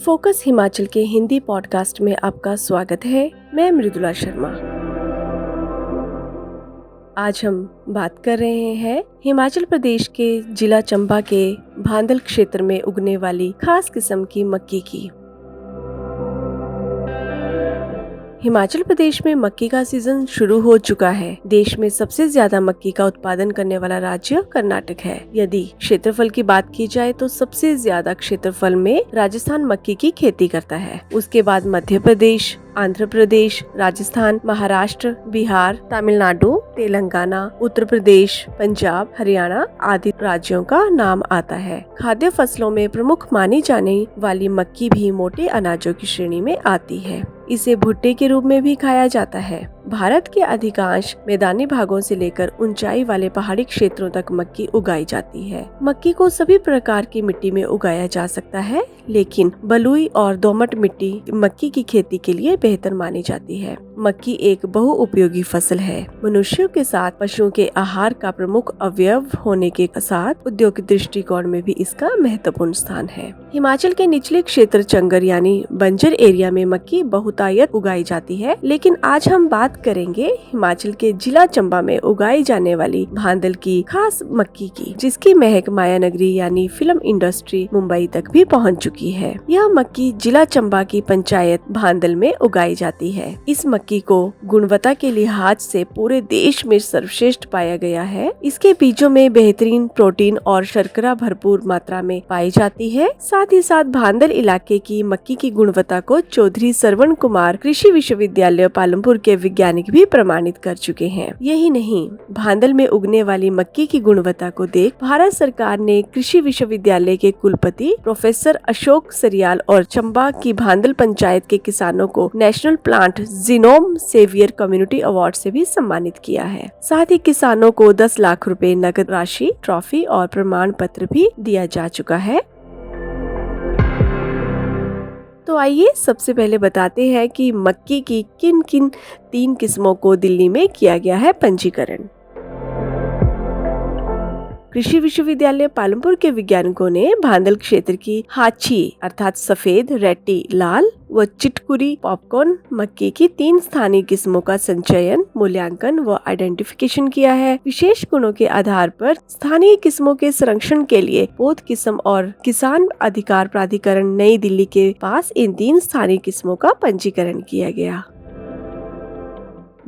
Focus Himachal के Hindi podcast में आपका स्वागत है। मैं मृदुला शर्मा। आज हम बात कर रहे हैं हिमाचल प्रदेश के जिला चंबा के भांदल क्षेत्र में उगने वाली खास किस्म की मक्की की। हिमाचल प्रदेश में मक्की का सीजन शुरू हो चुका है। देश में सबसे ज्यादा मक्की का उत्पादन करने वाला राज्य कर्नाटक है। यदि क्षेत्रफल की बात की जाए तो सबसे ज्यादा क्षेत्रफल में राजस्थान मक्की की खेती करता है। उसके बाद मध्य प्रदेश, आंध्र प्रदेश, राजस्थान, महाराष्ट्र, बिहार, तमिलनाडु, तेलंगाना, उत्तर प्रदेश, पंजाब, हरियाणा आदि राज्यों का नाम आता है। खाद्य फसलों में प्रमुख मानी जाने वाली मक्की भी मोटे अनाजों की श्रेणी में आती है। इसे भुट्टे के रूप में भी खाया जाता है। भारत के अधिकांश मैदानी भागों से लेकर ऊंचाई वाले पहाड़ी क्षेत्रों तक मक्की उगाई जाती है। मक्की को सभी प्रकार की मिट्टी में उगाया जा सकता है, लेकिन बलुई और दोमट मिट्टी मक्की की खेती के लिए बेहतर मानी जाती है। मक्की एक बहुउपयोगी फसल है। मनुष्यों के साथ पशुओं के आहार का प्रमुख अवयव होने के साथ उद्योग दृष्टिकोण में भी इसका महत्वपूर्ण स्थान है। हिमाचल के निचले क्षेत्र चंगर यानी बंजर एरिया में मक्की बहुतायत उगाई जाती है, लेकिन आज हम बात करेंगे हिमाचल के जिला चंबा में उगाई जाने वाली भांदल की खास मक्की की, जिसकी महक मायानगरी यानी फिल्म इंडस्ट्री मुंबई तक भी पहुंच चुकी है। यह मक्की जिला चंबा की पंचायत भांदल में उगाई जाती है। इस मक्की को गुणवत्ता के लिहाज से पूरे देश में सर्वश्रेष्ठ पाया गया है। इसके बीजों में बेहतरीन प्रोटीन और शर्करा भरपूर मात्रा में पाई जाती है। साथ ही साथ भांदल इलाके की मक्की की गुणवत्ता को चौधरी सरवण कुमार कृषि विश्वविद्यालय पालमपुर के वैज्ञानिक भी प्रमाणित कर चुके हैं। यही नहीं, भांदल में उगने वाली मक्की की गुणवत्ता को देख भारत सरकार ने कृषि विश्वविद्यालय के कुलपति प्रोफेसर अशोक सरियाल और चंबा की भांदल पंचायत के किसानों को national plant genome saviour community award से भी सम्मानित किया है। साथ ही किसानों को 10 लाख रुपए नकद राशि, ट्रॉफी और प्रमाण पत्र भी दिया जा चुका है। तो आइए सबसे पहले बताते हैं कि मक्की की किन किन 3 किस्मों को दिल्ली में किया गया है पंजीकरण। कृषि विश्वविद्यालय पालमपुर के वैज्ञानिकों ने भांदल क्षेत्र की हाची अर्थात सफेद, रेटी, लाल व चिटकुरी पॉपकॉर्न मक्की की 3 स्थानीय किस्मों का संचयन, मूल्यांकन व आइडेंटिफिकेशन किया है। विशेष गुणों के आधार पर स्थानीय किस्मों के संरक्षण के लिए पौध किस्म और किसान अधिकार प्राधिकरण नई दिल्ली के पास इन 3 स्थानीय किस्मों का पंजीकरण किया गया।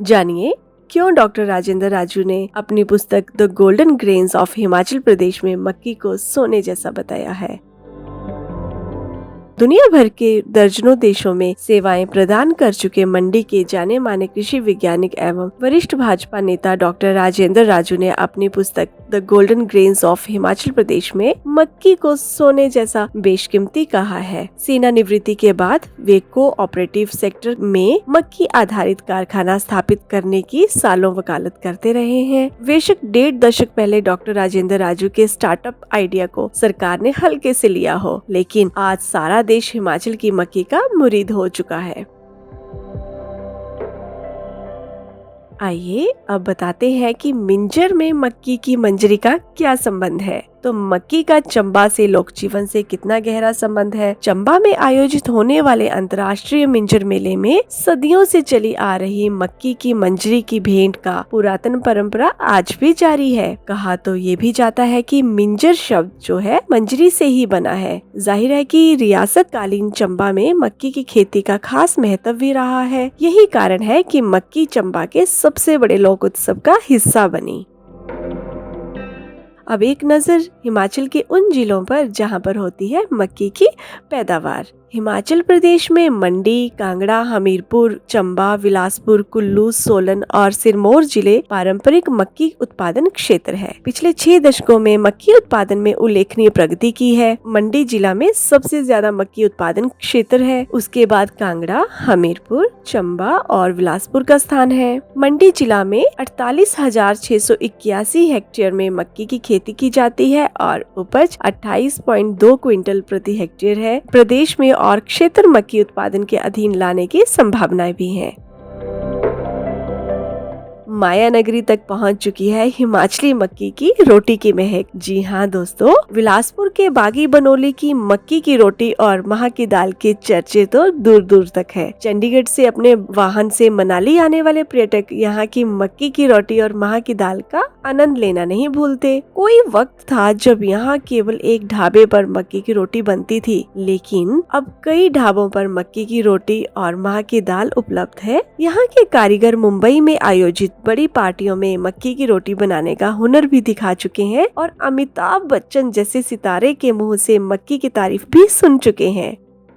जानिए क्यों डॉक्टर राजेंद्र राजू ने अपनी पुस्तक the golden grains of Himachal Pradesh में मक्की को सोने जैसा बताया है। दुनिया भर के दर्जनों देशों में सेवाएं प्रदान कर चुके मंडी के जाने माने कृषि वैज्ञानिक एवं वरिष्ठ भाजपा नेता डॉक्टर राजेंद्र राजू ने अपनी पुस्तक the golden grains of Himachal Pradesh में मक्की को सोने जैसा बेशकीमती कहा है। सेना निवृत्ति के बाद वे कोऑपरेटिव सेक्टर में मक्की आधारित कारखाना स्थापित करने की सालों वकालत करते रहे हैं। बेशक 1.5 दशक पहले डॉक्टर राजेंद्र राजू के स्टार्टअप आइडिया को सरकार ने हल्के से लिया हो, लेकिन आज सारा देश हिमाचल की मक्की का मुरीद हो चुका है। आइए अब बताते हैं कि मिंजर में मक्की की मंजरी का क्या संबंध है। तो मक्की का चंबा से लोक जीवन से कितना गहरा संबंध है। चंबा में आयोजित होने वाले अंतर्राष्ट्रीय मिंजर मेले में सदियों से चली आ रही मक्की की मंजरी की भेंट का पुरातन परंपरा आज भी जारी है। कहा तो ये भी जाता है कि मिंजर शब्द जो है मंजरी से ही बना है। जाहिर है कि रियासत कालीन चंबा में मक्की की खेती का खास महत्व भी रहा है। यही कारण है कि मक्की चंबा के सबसे बड़े लोक उत्सव का हिस्सा बनी। अब एक नजर हिमाचल के उन जिलों पर जहां पर होती है मक्की की पैदावार। हिमाचल प्रदेश में मंडी, कांगड़ा, हमीरपुर, चंबा, बिलासपुर, कुल्लू, सोलन और सिरमौर जिले पारंपरिक मक्की उत्पादन क्षेत्र है। पिछले 6 दशकों में मक्की उत्पादन में उल्लेखनीय प्रगति की है। मंडी जिला में सबसे ज्यादा मक्की उत्पादन क्षेत्र है। उसके बाद कांगड़ा, हमीरपुर, चंबा और बिलासपुर का स्थान है। मंडी जिला में 48,681 हेक्टेयर में मक्की की खेती की जाती है और उपज 28.2 क्विंटल प्रति हेक्टेयर है। प्रदेश में और क्षेत्र मक्की उत्पादन के अधीन लाने की संभावनाएं भी हैं। माया नगरी तक पहुंच चुकी है हिमाचली मक्की की रोटी की महक। जी हाँ दोस्तों, बिलासपुर के बागी बनोली की मक्की की रोटी और माह की दाल के चर्चे तो दूर दूर तक है। चंडीगढ़ से अपने वाहन से मनाली आने वाले पर्यटक यहाँ की मक्की की रोटी और माह की दाल का आनंद लेना नहीं भूलते। कोई वक्त था जब यहाँ केवल एक ढाबे पर मक्की की रोटी बनती थी, लेकिन अब कई ढाबों पर मक्की की रोटी और माह की दाल उपलब्ध है। यहाँ के कारीगर मुंबई में आयोजित बड़ी पार्टियों में मक्की की रोटी बनाने का हुनर भी दिखा चुके हैं और अमिताभ बच्चन जैसे सितारे के मुंह से मक्की की तारीफ भी सुन चुके हैं।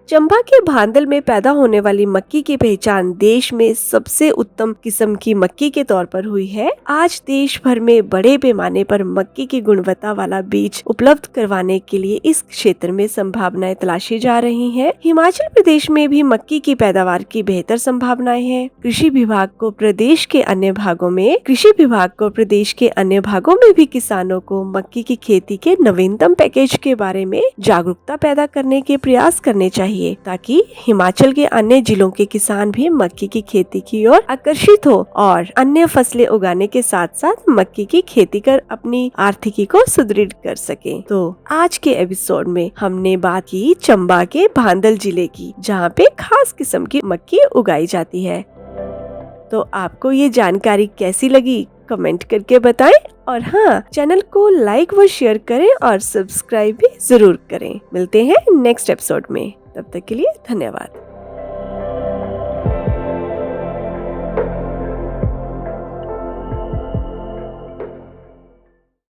चंबा के भांदल में पैदा होने वाली मक्की की पहचान देश में सबसे उत्तम किस्म की मक्की के तौर पर हुई है। आज देश भर में बड़े पैमाने पर मक्की की गुणवत्ता वाला बीज उपलब्ध करवाने के लिए इस क्षेत्र में संभावनाएं तलाशी जा रही हैं। हिमाचल प्रदेश में भी मक्की की पैदावार की बेहतर संभावनाएं हैं। कृषि विभाग को प्रदेश के अन्य भागों में भी किसानों को मक्की की खेती के नवीनतम पैकेज के बारे में जागरूकता पैदा करने के प्रयास करने चाहिए, ताकि हिमाचल के अन्य जिलों के किसान भी मक्की की खेती की ओर आकर्षित हो और अन्य फसलें उगाने के साथ साथ मक्की की खेती कर अपनी आर्थिकी को सुदृढ़ कर सके। तो आज के एपिसोड में हमने बात की चंबा के भांदल जिले की, जहाँ पे खास किस्म की मक्की उगाई जाती है। तो आपको ये जानकारी कैसी लगी कमेंट करके बताएं, और हाँ, चैनल को लाइक व शेयर करें और सब्सक्राइब भी जरूर करें। मिलते हैं नेक्स्ट एपिसोड में, तब तक के लिए धन्यवाद।